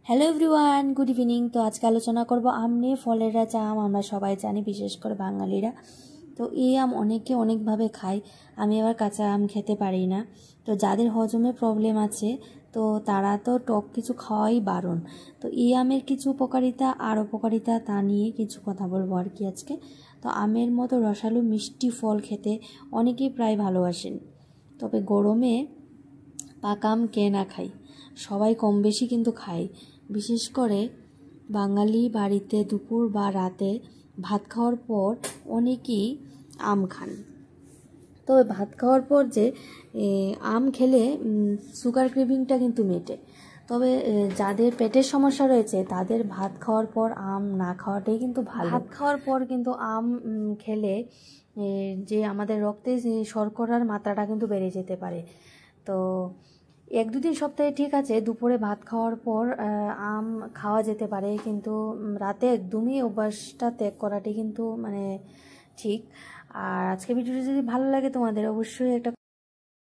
Hello everyone, good evening. তো আজকে আলোচনা করব আম নিয়ে। ফলের রাজা আম আমরা সবাই জানি, বিশেষ করে বাঙালিরা। তো এই আম অনেকে অনেকভাবে খায়। আমি আবার কাঁচা আম খেতে পারি না। তো যাদের হজমে প্রবলেম আছে তো তারা তো টক কিছু খাওয়াই বারণ। তো এই আমের কিছু উপকারিতা আর অপকারিতা তা নিয়ে কিছু কথা বলবো আর কি আজকে। তো আমের মতো রসালো মিষ্টি ফল খেতে অনেকেই প্রায় ভালোবাসেন, তবে গরমে পাকা আম কে না খাই, সবাই কম বেশি কিন্তু খায়। বিশেষ করে বাঙালি বাড়িতে দুপুর বা রাতে ভাত খাওয়ার পর অনেকেই আম খান। তো ভাত খাওয়ার পর যে আম খেলে সুগার ক্রেভিংটা কিন্তু মেটে। তবে যাদের পেটের সমস্যা রয়েছে তাদের ভাত খাওয়ার পর আম না খাওয়াটাই কিন্তু ভালো। ভাত খাওয়ার পর কিন্তু আম খেলে যে আমাদের রক্তে যে শর্করার মাত্রাটা কিন্তু বেড়ে যেতে পারে। তো 1-2 দিন সপ্তাহে ঠিক আছে, দুপুরে ভাত খাওয়ার পর আম খাওয়া যেতে পারে, কিন্তু রাতে একদমই অভ্যাসটা ত্যাগ করাটাই কিন্তু ঠিক। আর আজকে ভিডিওটি যদি ভালো লাগে তোমাদের, অবশ্যই একটা